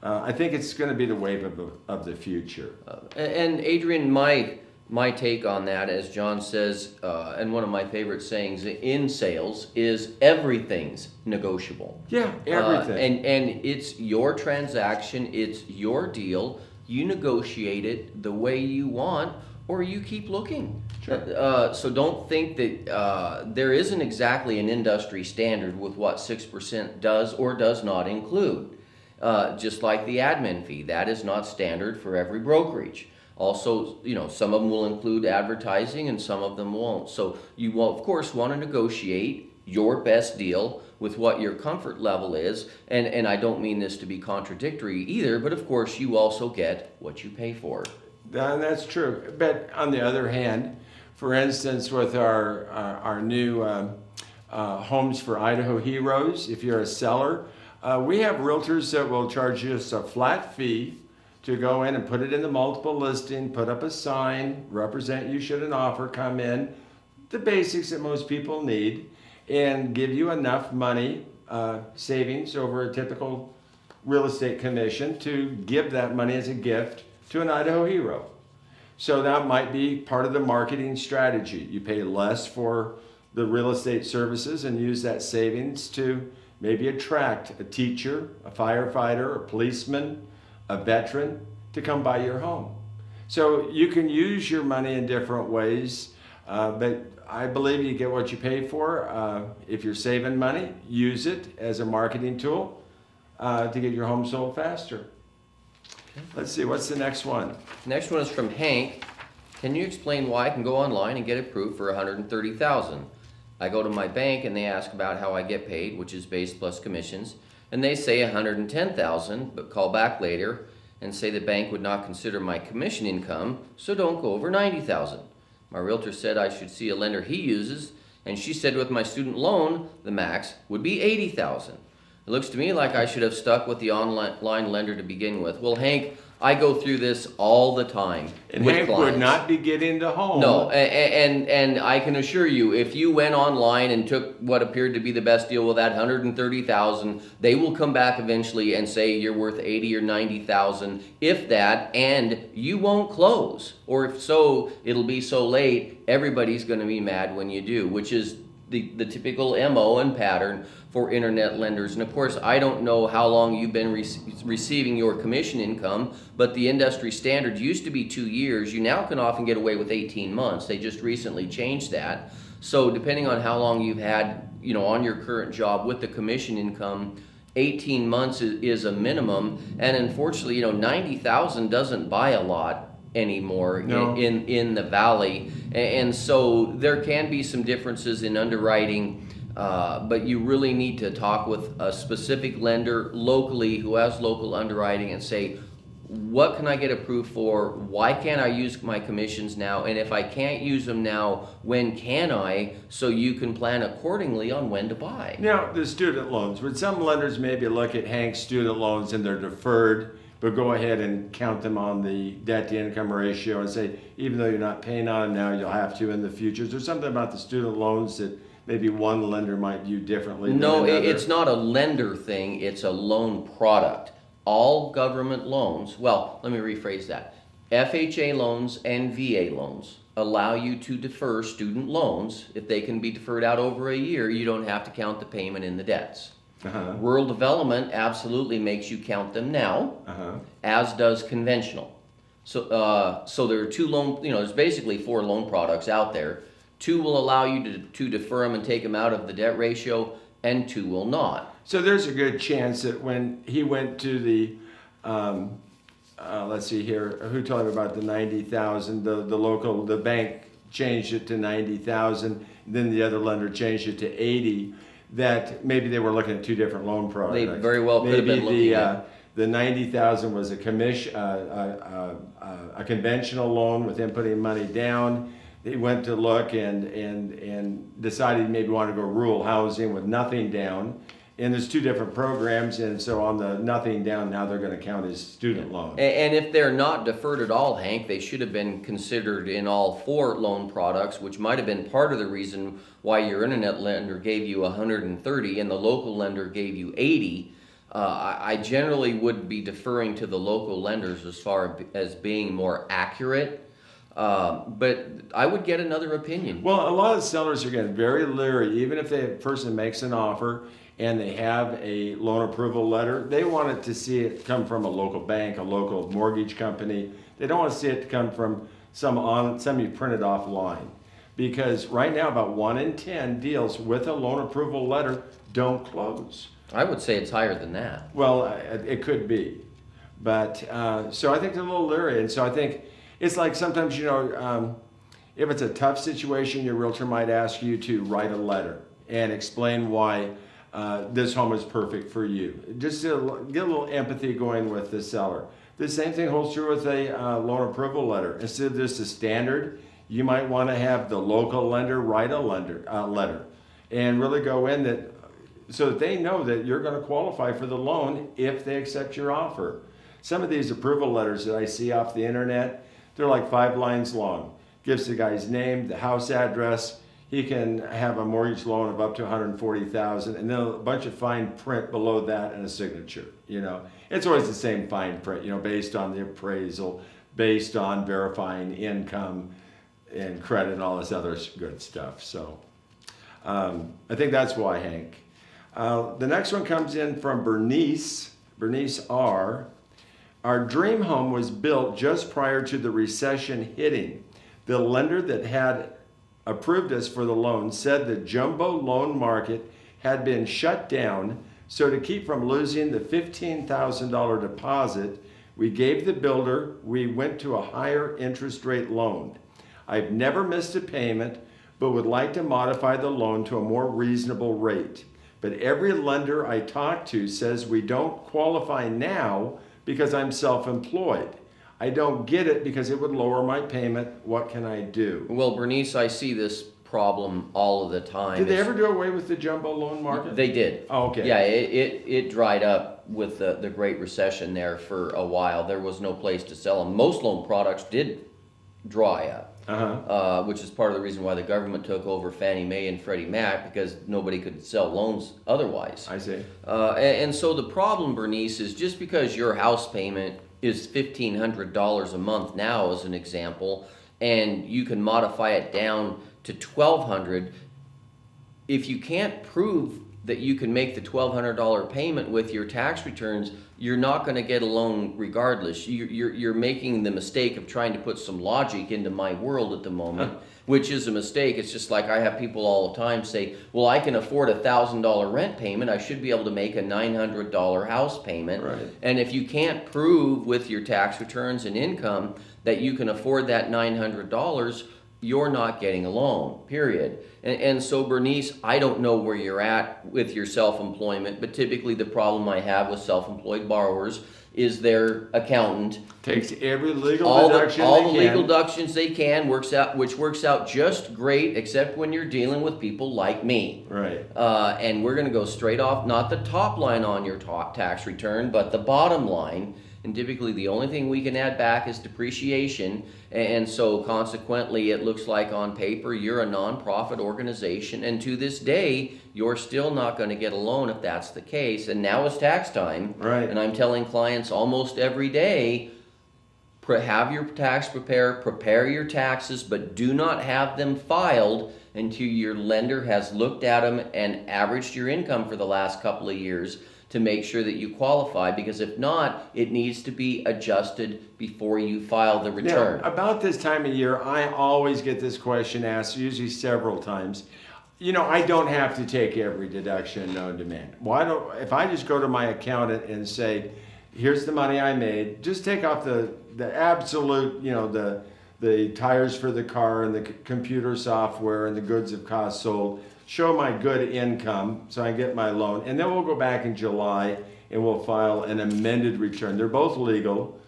I think it's going to be the wave of the future. And Adrian, my take on that, as John says, and one of my favorite sayings in sales is everything's negotiable. Yeah, everything. And it's your transaction, it's your deal. You negotiate it the way you want, or you keep looking. Sure. So don't think that there isn't exactly an industry standard with what 6% does or does not include. Just like the admin fee, that is not standard for every brokerage. Also, some of them will include advertising and some of them won't. So you will, of course, want to negotiate your best deal with what your comfort level is. And I don't mean this to be contradictory either, but of course you also get what you pay for. That's true. But on the other hand, for instance, with our new Homes for Idaho Heroes, if you're a seller, we have realtors that will charge you just a flat fee to go in and put it in the multiple listing, put up a sign, represent you should an offer come in, the basics that most people need, and give you enough money, savings over a typical real estate commission to give that money as a gift to an Idaho hero. So that might be part of the marketing strategy. You pay less for the real estate services and use that savings to maybe attract a teacher, a firefighter, a policeman, a veteran to come buy your home. So you can use your money in different ways, but I believe you get what you pay for. If you're saving money, use it as a marketing tool to get your home sold faster. Let's see, what's the next one? Next one is from Hank. Can you explain why I can go online and get approved for $130,000? I go to my bank and they ask about how I get paid, which is base plus commissions, and they say $110,000, but call back later and say the bank would not consider my commission income, so don't go over $90,000. My realtor said I should see a lender he uses, and she said with my student loan, the max would be $80,000. It looks to me like I should have stuck with the online lender to begin with. Well, Hank, I go through this all the time And with Hank clients. would not be getting the home. No, and I can assure you, if you went online and took what appeared to be the best deal with that $130,000, they will come back eventually and say you're worth $80,000 or $90,000, if that, and you won't close. Or if so, it'll be so late, everybody's going to be mad when you do, which is the typical MO and pattern for internet lenders. And of course, I don't know how long you've been receiving your commission income, but the industry standard used to be 2 years. You now can often get away with 18 months. They just recently changed that. So depending on how long you've had, on your current job with the commission income, 18 months is a minimum. And unfortunately, $90,000 doesn't buy a lot anymore. No. in the valley, and so there can be some differences in underwriting, but you really need to talk with a specific lender locally who has local underwriting and say, what can I get approved for? Why can't I use my commissions now? And if I can't use them now, when can I? So you can plan accordingly on when to buy. Now, the student loans, would some lenders maybe look at Hank's student loans and they're deferred, but go ahead and count them on the debt-to-income ratio and say, even though you're not paying on them now, you'll have to in the future? Is there something about the student loans that maybe one lender might view differently than another? No, it's not a lender thing, it's a loan product. All government loans, well, let me rephrase that. FHA loans and VA loans allow you to defer student loans. If they can be deferred out over a year, you don't have to count the payment in the debts. Rural development absolutely makes you count them now, as does conventional. So there are two loan, there's basically 4 loan products out there. 2 will allow you to defer them and take them out of the debt ratio, and 2 will not. So there's a good chance that when he went to the, let's see here, who told him about the 90,000? The bank changed it to 90,000, then the other lender changed it to 80. That maybe they were looking at 2 different loan products. They very well could have been looking at. The 90,000 was a conventional loan with him putting money down. He went to look and decided he maybe wanted to go rural housing with nothing down. And there's 2 different programs, and so on the nothing down, now they're going to count as student loan. And if they're not deferred at all, Hank, they should have been considered in all 4 loan products, which might have been part of the reason why your internet lender gave you 130 and the local lender gave you 80. I generally would be deferring to the local lenders as far as being more accurate, but I would get another opinion. Well, a lot of sellers are getting very leery, even if a person makes an offer and they have a loan approval letter, they want it to see it come from a local bank, a local mortgage company. They don't want to see it come from some you printed offline. Because right now about 1 in 10 deals with a loan approval letter don't close. I would say it's higher than that. Well, it could be. But, so I think they're a little leery. And so I think it's like sometimes, if it's a tough situation, your realtor might ask you to write a letter and explain why this home is perfect for you. Just to get a little empathy going with the seller. The same thing holds true with a loan approval letter. Instead of just a standard, you might want to have the local lender write a letter and really go in that so that they know that you're going to qualify for the loan if they accept your offer. Some of these approval letters that I see off the internet, they're like 5 lines long. Gives the guy's name, the house address. He can have a mortgage loan of up to $140,000, and then a bunch of fine print below that and a signature. It's always the same fine print. Based on the appraisal, based on verifying income and credit and all this other good stuff. So I think that's why, Hank. The next one comes in from Bernice R. Our dream home was built just prior to the recession hitting. The lender that had approved us for the loan said the jumbo loan market had been shut down, so to keep from losing the $15,000 deposit we gave the builder, we went to a higher interest rate loan. I've never missed a payment, but would like to modify the loan to a more reasonable rate. But every lender I talk to says we don't qualify now because I'm self-employed. I don't get it because it would lower my payment. What can I do? Well, Bernice, I see this problem all of the time. Did they ever do away with the jumbo loan market? They did. Oh, okay. Yeah, it dried up with the Great Recession there for a while. There was no place to sell them. Most loan products did dry up. Which is part of the reason why the government took over Fannie Mae and Freddie Mac, because nobody could sell loans otherwise. I see. And so the problem, Bernice, is just because your house payment is $1,500 a month now, as an example, and you can modify it down to $1,200, if you can't prove that you can make the $1,200 payment with your tax returns, you're not going to get a loan regardless. You're making the mistake of trying to put some logic into my world at the moment, which is a mistake. It's just like I have people all the time say, well, I can afford a $1,000 rent payment. I should be able to make a $900 house payment. Right. And if you can't prove with your tax returns and income that you can afford that $900, you're not getting a loan, period. And so, Bernice, I don't know where you're at with your self-employment, but typically the problem I have with self-employed borrowers is their accountant takes every legal deduction all the legal deductions they can, which works out just great, except when you're dealing with people like me. Right. And we're going to go straight off, not the top line on your tax return, but the bottom line. And typically the only thing we can add back is depreciation. And so consequently, it looks like on paper you're a nonprofit organization. And to this day, you're still not going to get a loan if that's the case. And now is tax time. Right. And I'm telling clients almost every day, have your tax preparer prepare your taxes, but do not have them filed until your lender has looked at them and averaged your income for the last couple of years to make sure that you qualify, because if not, it needs to be adjusted before you file the return. Now, about this time of year, I always get this question asked, usually several times. I don't have to take every deduction known to man. If I just go to my accountant and say, here's the money I made, just take off the absolute, the tires for the car and the computer software and the goods of cost sold, show my good income so I get my loan, and then we'll go back in July and we'll file an amended return. They're both legal.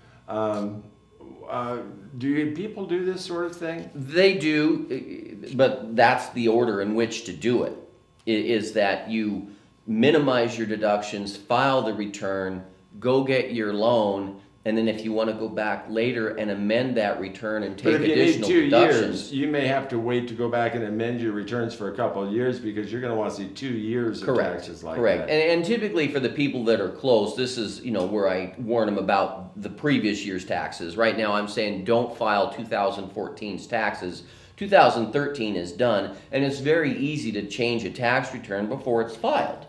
Do people do this sort of thing? They do, but that's the order in which to do it, is that you minimize your deductions, file the return, go get your loan, and then if you want to go back later and amend that return and take additional deductions. But if you need 2 years, you may have to wait to go back and amend your returns for a couple of years, because you're going to want to see 2 years of taxes like Correct. that. And typically for the people that are close, this is where I warn them about the previous year's taxes. Right now I'm saying don't file 2014's taxes. 2013 is done, and it's very easy to change a tax return before it's filed,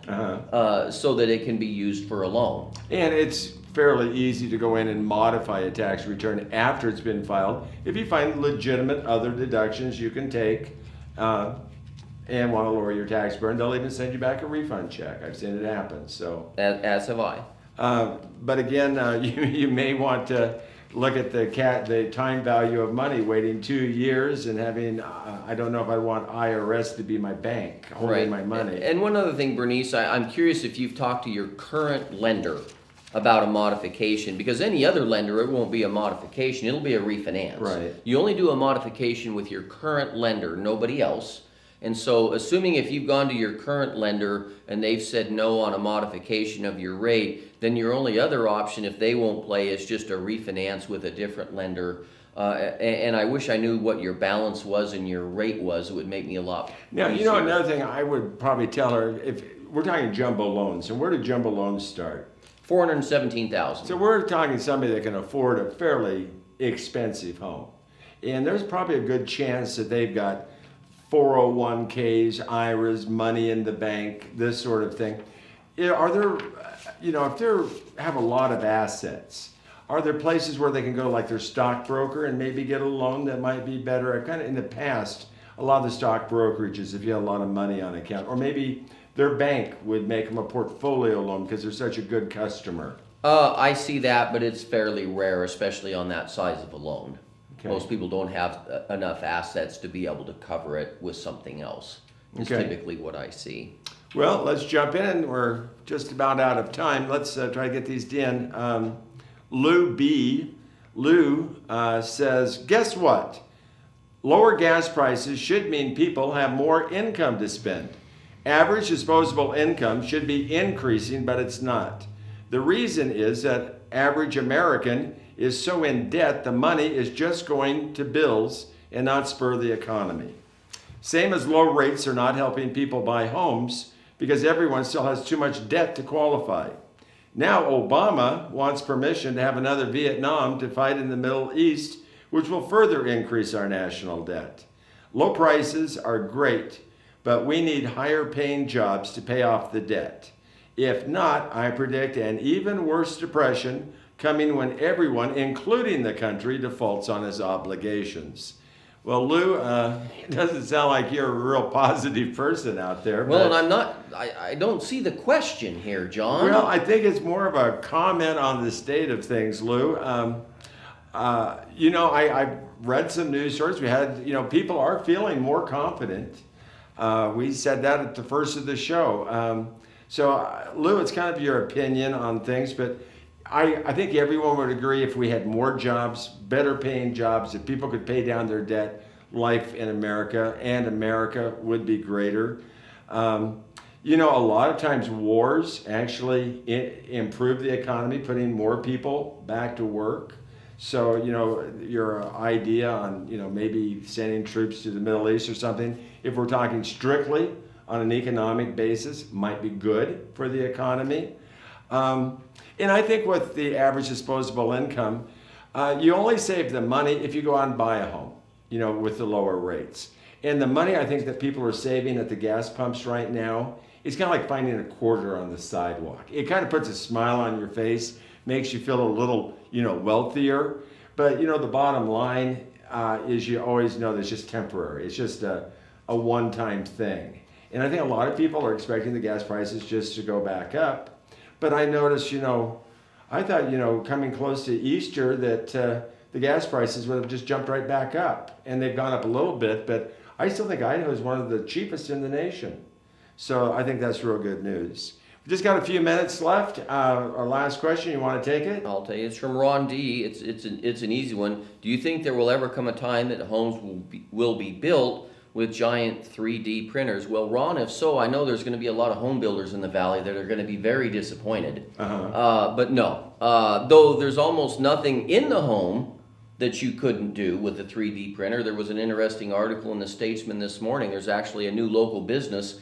so that it can be used for a loan. And it's fairly easy to go in and modify a tax return after it's been filed if you find legitimate other deductions you can take and want to lower your tax burden. They'll even send you back a refund check. I've seen it happen. So As have I. but again, you may want to look at the time value of money, waiting 2 years and having, I don't know if I want IRS to be my bank holding my money. And one other thing, Bernice, I'm curious if you've talked to your current lender about a modification, because any other lender, it won't be a modification, it'll be a refinance. Right. You only do a modification with your current lender, nobody else. And so assuming if you've gone to your current lender and they've said no on a modification of your rate, then your only other option, if they won't play, is just a refinance with a different lender. And I wish I knew what your balance was and your rate was. It would make me a lot Now, easier. another thing I would probably tell her, if we're talking jumbo loans, and where do jumbo loans start? $417,000. So we're talking somebody that can afford a fairly expensive home. And there's probably a good chance that they've got 401ks, IRAs, money in the bank, this sort of thing. Are there, if they have a lot of assets, are there places where they can go like their stockbroker and maybe get a loan that might be better? I've kind of in the past, a lot of the stock brokerages, if you have a lot of money on account, or maybe their bank would make them a portfolio loan because they're such a good customer. I see that, but it's fairly rare, especially on that size of a loan. Okay. Most people don't have enough assets to be able to cover it with something else. It's Okay. typically what I see. Well, let's jump in. We're just about out of time. Let's try to get these in. Lou B. Says, guess what? Lower gas prices should mean people have more income to spend. Average disposable income should be increasing, but it's not. The reason is that average American is so in debt, the money is just going to bills and not spur the economy. Same as low rates are not helping people buy homes because everyone still has too much debt to qualify. Now Obama wants permission to have another Vietnam to fight in the Middle East, which will further increase our national debt. Low prices are great, but we need higher paying jobs to pay off the debt. If not, I predict an even worse depression coming when everyone, including the country, defaults on his obligations. Well, Lou, it doesn't sound like you're a real positive person out there. Well, but, and I'm not, I don't see the question here, John. Well, I think it's more of a comment on the state of things, Lou. I've read some news stories. We had, people are feeling more confident. We said that at the first of the show. Lou, it's kind of your opinion on things, but I think everyone would agree if we had more jobs, better paying jobs, if people could pay down their debt, life in America and America would be greater. A lot of times wars actually improve the economy, putting more people back to work. So, your idea on, maybe sending troops to the Middle East or something, if we're talking strictly on an economic basis, might be good for the economy. And I think with the average disposable income, You only save the money if you go out and buy a home, with the lower rates. And the money I think that people are saving at the gas pumps right now, it's kind of like finding a quarter on the sidewalk. It kind of puts a smile on your face, makes you feel a little, wealthier. But, the bottom line is you always know that it's just temporary. It's just a one-time thing. And I think a lot of people are expecting the gas prices just to go back up. But I noticed, I thought, coming close to Easter that the gas prices would have just jumped right back up. And they've gone up a little bit, but I still think Idaho is one of the cheapest in the nation. So I think that's real good news. We just got a few minutes left. Our last question, you want to take it? I'll tell you, it's from Ron D. It's an easy one. Do you think there will ever come a time that homes will be built with giant 3D printers? Well, Ron, if so, I know there's going to be a lot of home builders in the valley that are going to be very disappointed. But no, though there's almost nothing in the home that you couldn't do with a 3D printer. There was an interesting article in the Statesman this morning. There's actually a new local business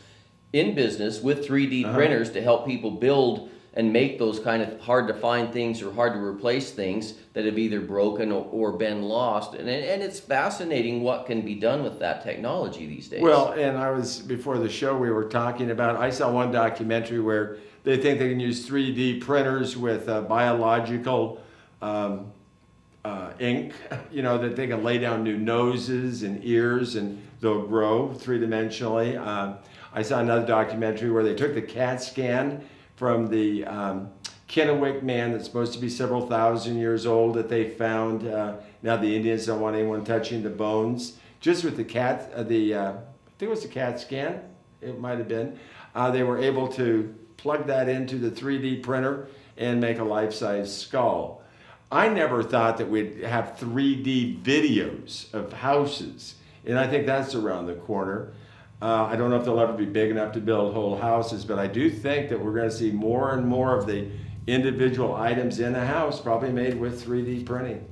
with 3D printers to help people build and make those kind of hard to find things or hard to replace things that have either broken or been lost. And it's fascinating what can be done with that technology these days. Well, and before the show, we were talking about, I saw one documentary where they think they can use 3D printers with biological ink, that they can lay down new noses and ears and they'll grow three-dimensionally. I saw another documentary where they took the CAT scan from the Kennewick man that's supposed to be several thousand years old that they found. Now the Indians don't want anyone touching the bones. Just with the I think it was the CAT scan, it might have been. They were able to plug that into the 3D printer and make a life-size skull. I never thought that we'd have 3D videos of houses, and I think that's around the corner. I don't know if they'll ever be big enough to build whole houses, but I do think that we're going to see more and more of the individual items in a house probably made with 3D printing,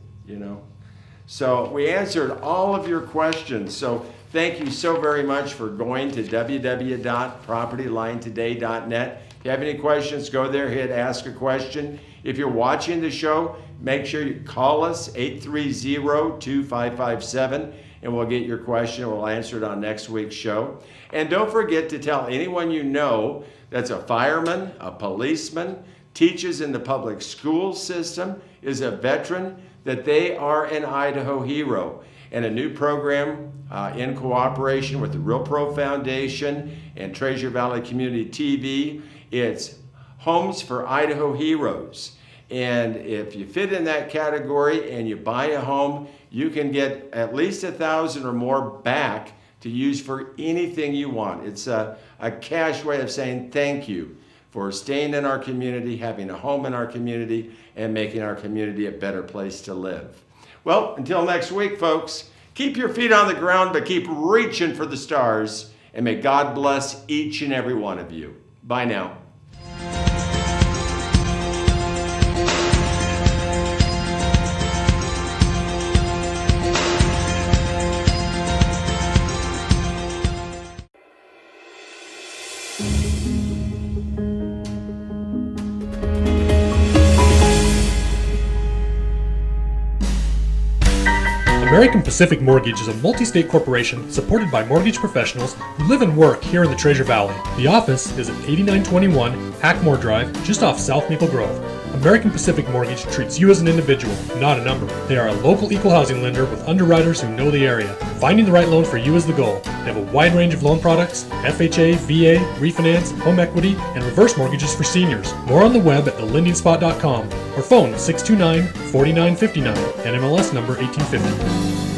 So we answered all of your questions. So thank you so very much for going to www.propertylinetoday.net. If you have any questions, go there, hit ask a question. If you're watching the show, make sure you call us, 830-2557, and we'll get your question. We'll answer it on next week's show. And don't forget to tell anyone you know that's a fireman, a policeman, teaches in the public school system, is a veteran, that they are an Idaho hero. And a new program in cooperation with the Real Pro Foundation and Treasure Valley Community TV, it's Homes for Idaho Heroes. And if you fit in that category and you buy a home, you can get at least $1,000 or more back to use for anything you want. It's a cash way of saying thank you for staying in our community, having a home in our community, and making our community a better place to live. Well, until next week, folks, keep your feet on the ground, but keep reaching for the stars, and may God bless each and every one of you. Bye now. American Pacific Mortgage is a multi-state corporation supported by mortgage professionals who live and work here in the Treasure Valley. The office is at 8921 Hackmore Drive, just off South Maple Grove. American Pacific Mortgage treats you as an individual, not a number. They are a local equal housing lender with underwriters who know the area. Finding the right loan for you is the goal. They have a wide range of loan products: FHA, VA, refinance, home equity, and reverse mortgages for seniors. More on the web at thelendingsspot.com or phone 629-4959, NMLS number 1850.